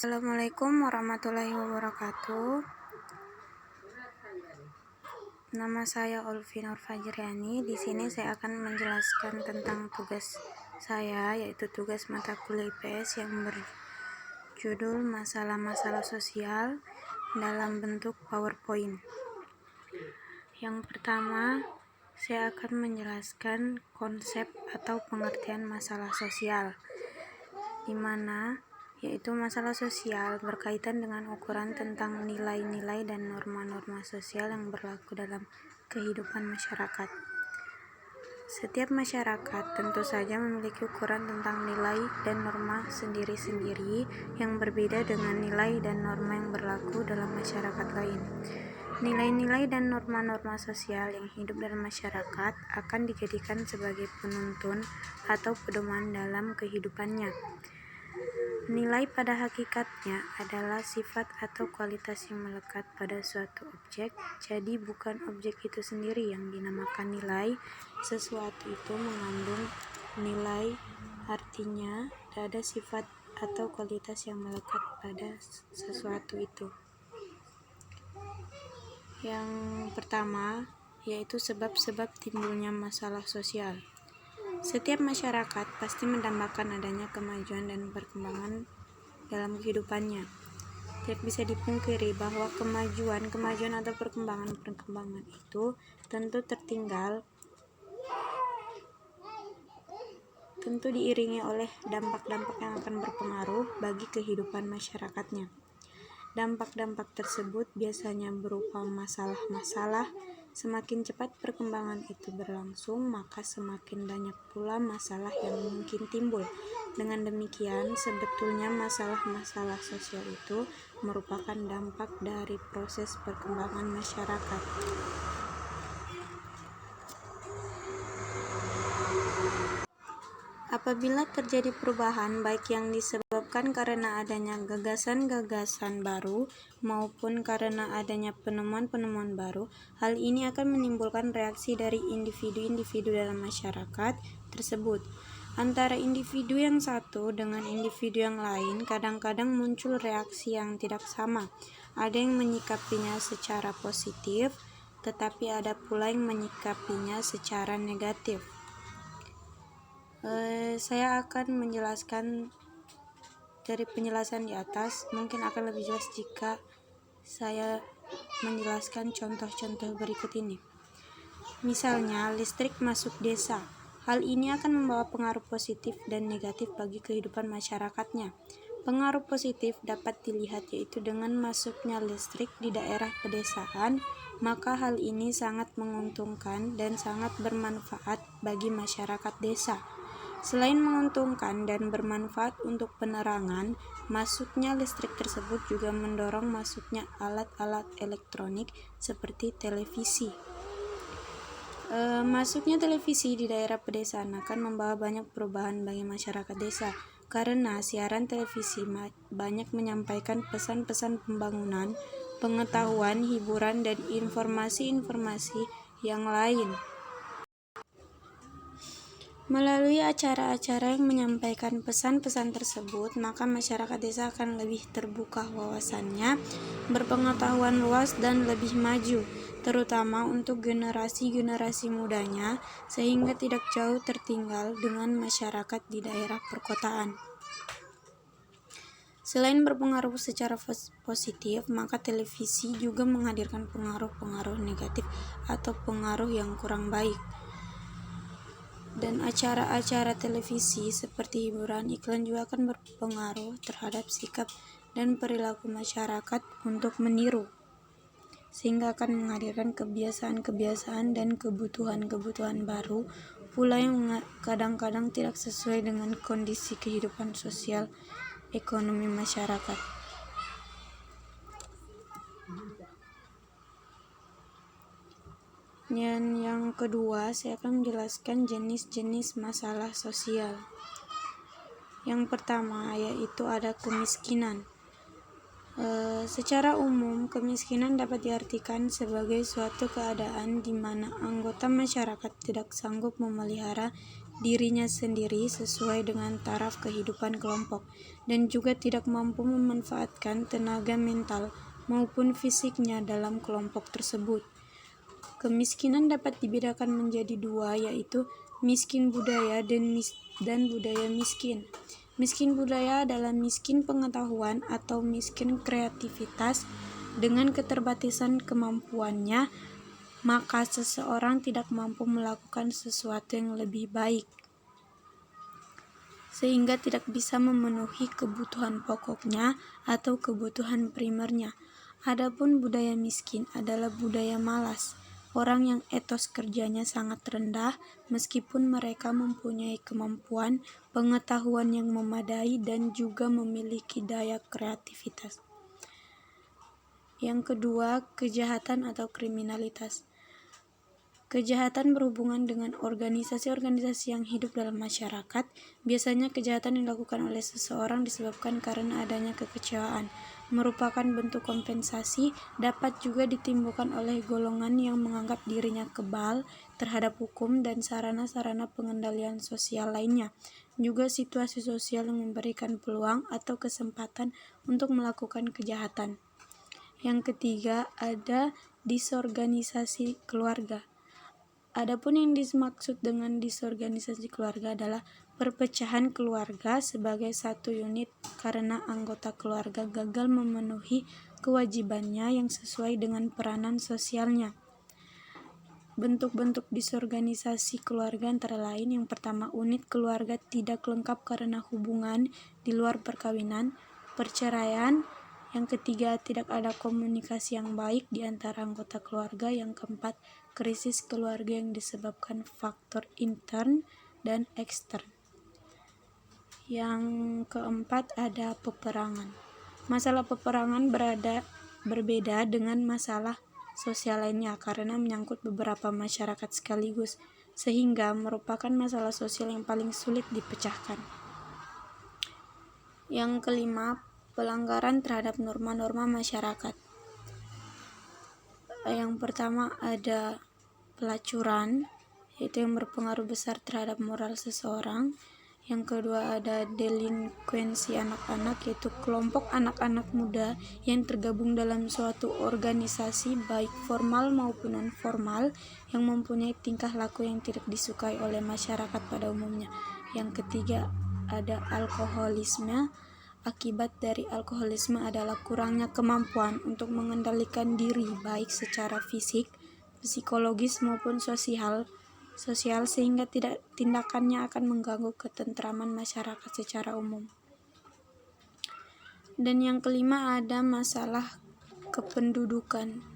Assalamualaikum warahmatullahi wabarakatuh. Nama saya Ulfi Nur Fajriani. Di sini saya akan menjelaskan tentang tugas saya, yaitu tugas mata kuliah IPS yang berjudul Masalah-masalah sosial dalam bentuk PowerPoint. Yang pertama, saya akan menjelaskan konsep atau pengertian masalah sosial, di mana yaitu masalah sosial berkaitan dengan ukuran tentang nilai-nilai dan norma-norma sosial yang berlaku dalam kehidupan masyarakat. Setiap masyarakat tentu saja memiliki ukuran tentang nilai dan norma sendiri-sendiri yang berbeda dengan nilai dan norma yang berlaku dalam masyarakat lain. Nilai-nilai dan norma-norma sosial yang hidup dalam masyarakat akan dijadikan sebagai penuntun atau pedoman dalam kehidupannya. Nilai pada hakikatnya adalah sifat atau kualitas yang melekat pada suatu objek, jadi bukan objek itu sendiri yang dinamakan nilai. Sesuatu itu mengandung nilai, artinya ada sifat atau kualitas yang melekat pada sesuatu itu. Yang pertama, yaitu sebab-sebab timbulnya masalah sosial. Setiap masyarakat pasti mendambakan adanya kemajuan dan perkembangan dalam kehidupannya. Tidak bisa dipungkiri bahwa kemajuan atau perkembangan itu tentu diiringi oleh dampak-dampak yang akan berpengaruh bagi kehidupan masyarakatnya. Dampak-dampak tersebut biasanya berupa masalah-masalah. Semakin cepat perkembangan itu berlangsung, maka semakin banyak pula masalah yang mungkin timbul. Dengan demikian, sebetulnya masalah-masalah sosial itu merupakan dampak dari proses perkembangan masyarakat. Apabila terjadi perubahan baik yang disebabkan karena adanya gagasan-gagasan baru maupun karena adanya penemuan-penemuan baru, hal ini akan menimbulkan reaksi dari individu-individu dalam masyarakat tersebut. Antara individu yang satu dengan individu yang lain kadang-kadang muncul reaksi yang tidak sama. Ada yang menyikapinya secara positif, tetapi ada pula yang menyikapinya secara negatif. Saya akan menjelaskan dari penjelasan di atas, mungkin akan lebih jelas jika saya menjelaskan contoh-contoh berikut ini. Misalnya, listrik masuk desa. Hal ini akan membawa pengaruh positif dan negatif bagi kehidupan masyarakatnya. Pengaruh positif dapat dilihat yaitu dengan masuknya listrik di daerah pedesaan, maka hal ini sangat menguntungkan dan sangat bermanfaat bagi masyarakat desa. Selain menguntungkan dan bermanfaat untuk penerangan, masuknya listrik tersebut juga mendorong masuknya alat-alat elektronik seperti televisi. Masuknya televisi di daerah pedesaan akan membawa banyak perubahan bagi masyarakat desa, karena siaran televisi banyak menyampaikan pesan-pesan pembangunan, pengetahuan, hiburan, dan informasi-informasi yang lain. Melalui acara-acara yang menyampaikan pesan-pesan tersebut, maka masyarakat desa akan lebih terbuka wawasannya, berpengetahuan luas dan lebih maju, terutama untuk generasi-generasi mudanya, sehingga tidak jauh tertinggal dengan masyarakat di daerah perkotaan. Selain berpengaruh secara positif, maka televisi juga menghadirkan pengaruh-pengaruh negatif atau pengaruh yang kurang baik. Dan acara-acara televisi seperti hiburan, iklan juga akan berpengaruh terhadap sikap dan perilaku masyarakat untuk meniru, sehingga akan menghadirkan kebiasaan-kebiasaan dan kebutuhan-kebutuhan baru pula yang kadang-kadang tidak sesuai dengan kondisi kehidupan sosial ekonomi masyarakat. Dan yang kedua, saya akan menjelaskan jenis-jenis masalah sosial. Yang pertama yaitu ada kemiskinan. Secara umum, kemiskinan dapat diartikan sebagai suatu keadaan di mana anggota masyarakat tidak sanggup memelihara dirinya sendiri sesuai dengan taraf kehidupan kelompok, dan juga tidak mampu memanfaatkan tenaga mental maupun fisiknya dalam kelompok tersebut. Kemiskinan dapat dibedakan menjadi dua, yaitu miskin budaya dan budaya miskin. Miskin budaya adalah miskin pengetahuan atau miskin kreativitas. Dengan keterbatasan kemampuannya, maka seseorang tidak mampu melakukan sesuatu yang lebih baik, sehingga tidak bisa memenuhi kebutuhan pokoknya atau kebutuhan primernya. Adapun budaya miskin adalah budaya malas, orang yang etos kerjanya sangat rendah meskipun mereka mempunyai kemampuan pengetahuan yang memadai dan juga memiliki daya kreativitas. Yang kedua, kejahatan atau kriminalitas. Kejahatan berhubungan dengan organisasi-organisasi yang hidup dalam masyarakat. Biasanya kejahatan yang dilakukan oleh seseorang disebabkan karena adanya kekecewaan, merupakan bentuk kompensasi, dapat juga ditimbulkan oleh golongan yang menganggap dirinya kebal terhadap hukum dan sarana-sarana pengendalian sosial lainnya. Juga situasi sosial yang memberikan peluang atau kesempatan untuk melakukan kejahatan. Yang ketiga, ada disorganisasi keluarga. Adapun yang dimaksud dengan disorganisasi keluarga adalah perpecahan keluarga sebagai satu unit karena anggota keluarga gagal memenuhi kewajibannya yang sesuai dengan peranan sosialnya. Bentuk-bentuk disorganisasi keluarga antara lain: yang pertama, unit keluarga tidak lengkap karena hubungan di luar perkawinan, perceraian. Yang ketiga, tidak ada komunikasi yang baik di antara anggota keluarga. Yang keempat, krisis keluarga yang disebabkan faktor intern dan ekstern. Yang keempat, ada peperangan. Masalah peperangan berbeda dengan masalah sosial lainnya karena menyangkut beberapa masyarakat sekaligus, sehingga merupakan masalah sosial yang paling sulit dipecahkan. Yang kelima, pelanggaran terhadap norma-norma masyarakat. Yang pertama, ada pelacuran, yaitu yang berpengaruh besar terhadap moral seseorang. Yang kedua, ada delinkuensi anak-anak, yaitu kelompok anak-anak muda yang tergabung dalam suatu organisasi baik formal maupun non-formal yang mempunyai tingkah laku yang tidak disukai oleh masyarakat pada umumnya. Yang ketiga, ada alkoholisme. Akibat dari alkoholisme adalah kurangnya kemampuan untuk mengendalikan diri baik secara fisik, psikologis maupun sosial, sehingga tindakannya akan mengganggu ketentraman masyarakat secara umum. Dan yang kelima, ada masalah kependudukan.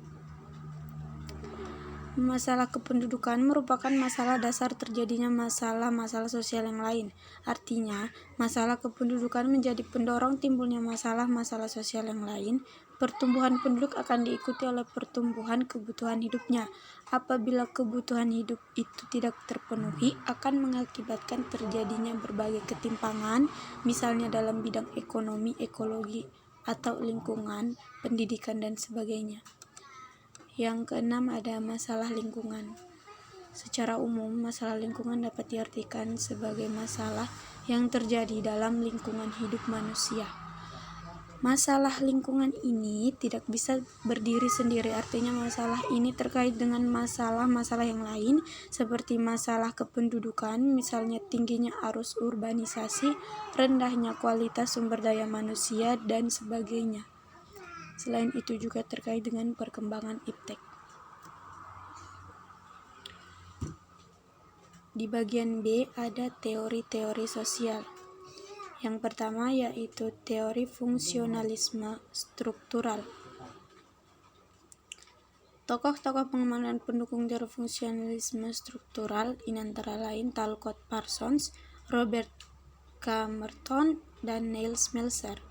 Masalah kependudukan merupakan masalah dasar terjadinya masalah-masalah sosial yang lain. Artinya, masalah kependudukan menjadi pendorong timbulnya masalah-masalah sosial yang lain. Pertumbuhan penduduk akan diikuti oleh pertumbuhan kebutuhan hidupnya. Apabila kebutuhan hidup itu tidak terpenuhi, akan mengakibatkan terjadinya berbagai ketimpangan, misalnya dalam bidang ekonomi, ekologi, atau lingkungan, pendidikan, dan sebagainya. Yang keenam, ada masalah lingkungan. Secara umum, masalah lingkungan dapat diartikan sebagai masalah yang terjadi dalam lingkungan hidup manusia. Masalah lingkungan ini tidak bisa berdiri sendiri, artinya masalah ini terkait dengan masalah-masalah yang lain seperti masalah kependudukan, misalnya tingginya arus urbanisasi, rendahnya kualitas sumber daya manusia, dan sebagainya. Selain itu juga terkait dengan perkembangan iptek. Di bagian B ada teori-teori sosial. Yang pertama yaitu teori fungsionalisme struktural. Tokoh-tokoh pengembangan dan pendukung teori fungsionalisme struktural ini antara lain Talcott Parsons, Robert Camerton, dan Niels Melzer.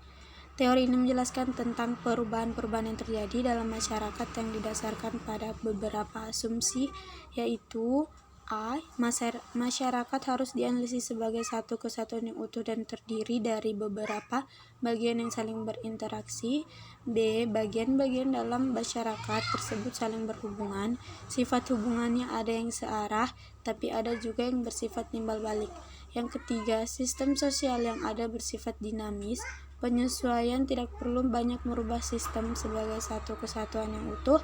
Teori ini menjelaskan tentang perubahan-perubahan yang terjadi dalam masyarakat yang didasarkan pada beberapa asumsi, yaitu A. Masyarakat harus dianalisis sebagai satu kesatuan yang utuh dan terdiri dari beberapa bagian yang saling berinteraksi. B. Bagian-bagian dalam masyarakat tersebut saling berhubungan. Sifat hubungannya ada yang searah, tapi ada juga yang bersifat timbal balik. Yang ketiga, sistem sosial yang ada bersifat dinamis. Penyesuaian tidak perlu banyak merubah sistem sebagai satu kesatuan yang utuh.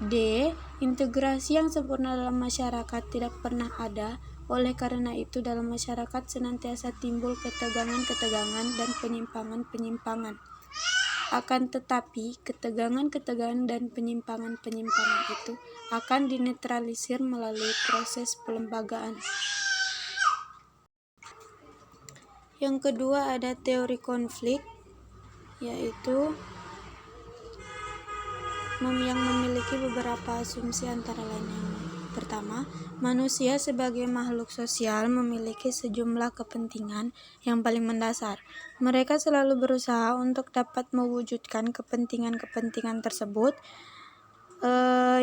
D. Integrasi yang sempurna dalam masyarakat tidak pernah ada. Oleh karena itu, dalam masyarakat senantiasa timbul ketegangan-ketegangan dan penyimpangan-penyimpangan. Akan tetapi, ketegangan-ketegangan dan penyimpangan-penyimpangan itu akan dinetralisir melalui proses pelembagaan. Yang kedua ada teori konflik, yaitu yang memiliki beberapa asumsi antara lain. Yang pertama, manusia sebagai makhluk sosial memiliki sejumlah kepentingan yang paling mendasar. Mereka selalu berusaha untuk dapat mewujudkan kepentingan-kepentingan tersebut.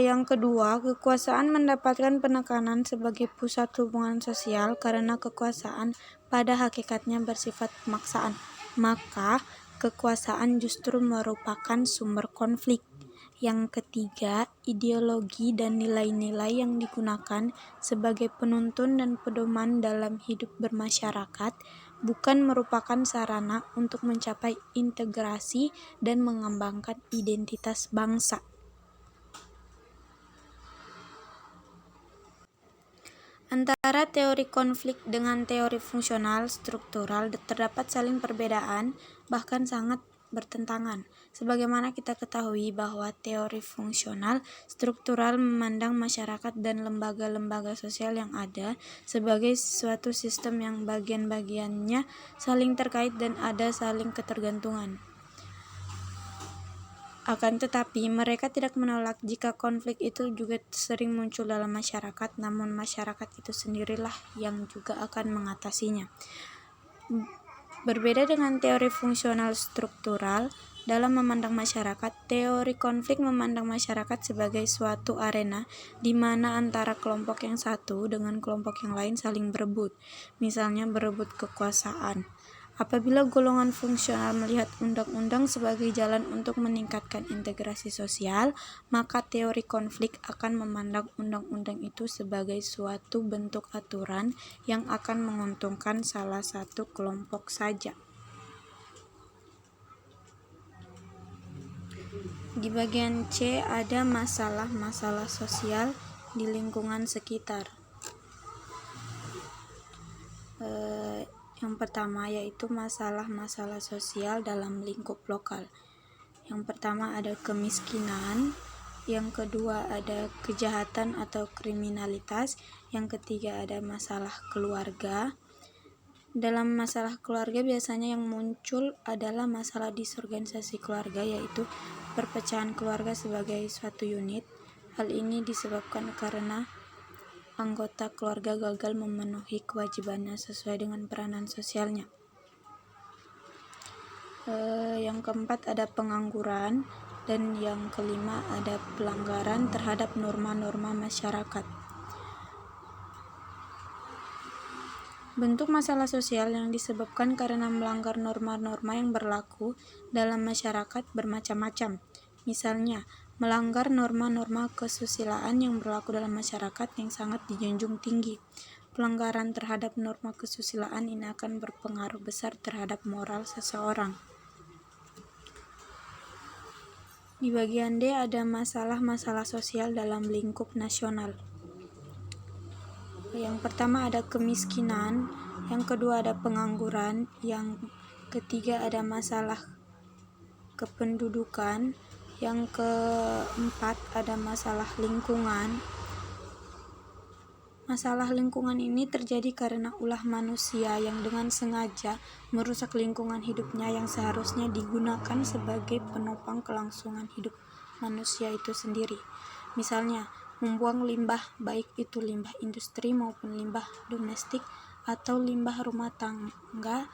Yang kedua, kekuasaan mendapatkan penekanan sebagai pusat hubungan sosial karena kekuasaan pada hakikatnya bersifat pemaksaan. Maka, kekuasaan justru merupakan sumber konflik. Yang ketiga, ideologi dan nilai-nilai yang digunakan sebagai penuntun dan pedoman dalam hidup bermasyarakat bukan merupakan sarana untuk mencapai integrasi dan mengembangkan identitas bangsa. Antara teori konflik dengan teori fungsional struktural terdapat saling perbedaan, bahkan sangat bertentangan. Sebagaimana kita ketahui bahwa teori fungsional struktural memandang masyarakat dan lembaga-lembaga sosial yang ada sebagai suatu sistem yang bagian-bagiannya saling terkait dan ada saling ketergantungan. Akan tetapi, mereka tidak menolak jika konflik itu juga sering muncul dalam masyarakat, namun masyarakat itu sendirilah yang juga akan mengatasinya. Berbeda dengan teori fungsional struktural, dalam memandang masyarakat, teori konflik memandang masyarakat sebagai suatu arena di mana antara kelompok yang satu dengan kelompok yang lain saling berebut, misalnya berebut kekuasaan. Apabila golongan fungsional melihat undang-undang sebagai jalan untuk meningkatkan integrasi sosial, maka teori konflik akan memandang undang-undang itu sebagai suatu bentuk aturan yang akan menguntungkan salah satu kelompok saja. Di bagian C ada masalah-masalah sosial di lingkungan sekitar. Yang pertama yaitu masalah-masalah sosial dalam lingkup lokal. Yang pertama ada kemiskinan, yang kedua ada kejahatan atau kriminalitas, yang ketiga ada masalah keluarga. Dalam masalah keluarga biasanya yang muncul adalah masalah disorganisasi keluarga, yaitu perpecahan keluarga sebagai suatu unit. Hal ini disebabkan karena anggota keluarga gagal memenuhi kewajibannya sesuai dengan peranan sosialnya. Yang keempat ada pengangguran, dan yang kelima ada pelanggaran terhadap norma-norma masyarakat. Bentuk masalah sosial yang disebabkan karena melanggar norma-norma yang berlaku dalam masyarakat bermacam-macam. Misalnya, melanggar norma-norma kesusilaan yang berlaku dalam masyarakat yang sangat dijunjung tinggi. Pelanggaran terhadap norma kesusilaan ini akan berpengaruh besar terhadap moral seseorang. Di bagian D ada masalah-masalah sosial dalam lingkup nasional. Yang pertama ada kemiskinan, yang kedua ada pengangguran, yang ketiga ada masalah kependudukan, yang keempat ada masalah lingkungan. Masalah lingkungan ini terjadi karena ulah manusia yang dengan sengaja merusak lingkungan hidupnya yang seharusnya digunakan sebagai penopang kelangsungan hidup manusia itu sendiri. Misalnya, membuang limbah, baik itu limbah industri maupun limbah domestik atau limbah rumah tangga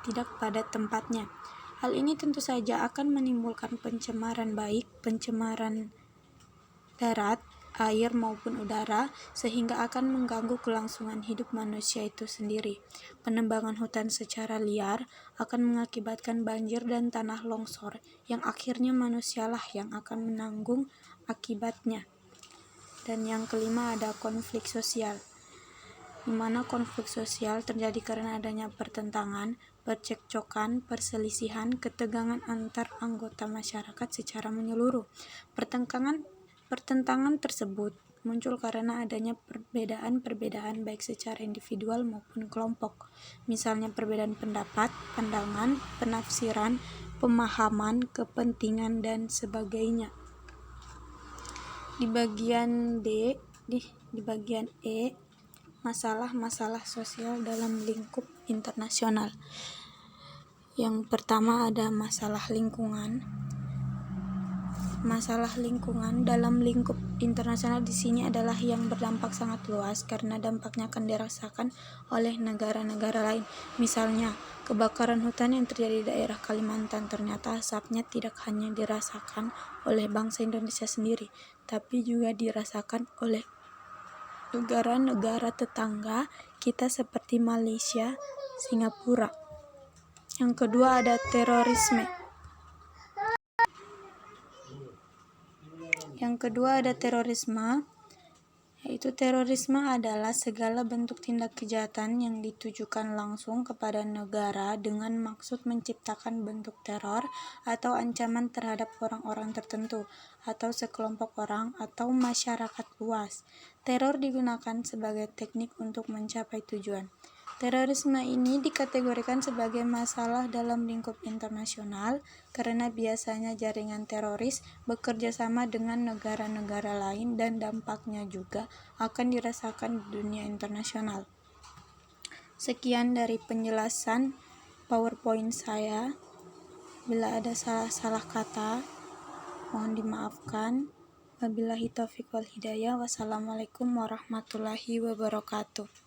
tidak pada tempatnya. Hal ini tentu saja akan menimbulkan pencemaran baik pencemaran darat, air maupun udara, sehingga akan mengganggu kelangsungan hidup manusia itu sendiri. Penebangan hutan secara liar akan mengakibatkan banjir dan tanah longsor, yang akhirnya manusialah yang akan menanggung akibatnya. Dan yang kelima ada konflik sosial, di mana konflik sosial terjadi karena adanya pertentangan, percekcokan, perselisihan, ketegangan antar anggota masyarakat secara menyeluruh. Pertentangan tersebut muncul karena adanya perbedaan baik secara individual maupun kelompok, misalnya perbedaan pendapat, pandangan, penafsiran, pemahaman, kepentingan, dan sebagainya. Di bagian E, masalah-masalah sosial dalam lingkup internasional. Yang pertama ada masalah lingkungan. Masalah lingkungan dalam lingkup internasional di sini adalah yang berdampak sangat luas karena dampaknya akan dirasakan oleh negara-negara lain. Misalnya, kebakaran hutan yang terjadi di daerah Kalimantan, ternyata asapnya tidak hanya dirasakan oleh bangsa Indonesia sendiri, tapi juga dirasakan oleh negara-negara tetangga kita seperti Malaysia, Singapura. Yang kedua ada terorisme. Yaitu terorisme adalah segala bentuk tindak kejahatan yang ditujukan langsung kepada negara dengan maksud menciptakan bentuk teror atau ancaman terhadap orang-orang tertentu atau sekelompok orang atau masyarakat luas. Teror digunakan sebagai teknik untuk mencapai tujuan. Terorisme ini dikategorikan sebagai masalah dalam lingkup internasional karena biasanya jaringan teroris bekerja sama dengan negara-negara lain dan dampaknya juga akan dirasakan di dunia internasional. Sekian dari penjelasan PowerPoint saya. Bila ada salah-salah kata, mohon dimaafkan. Wabillahi taufiq wal hidayah. Wassalamualaikum warahmatullahi wabarakatuh.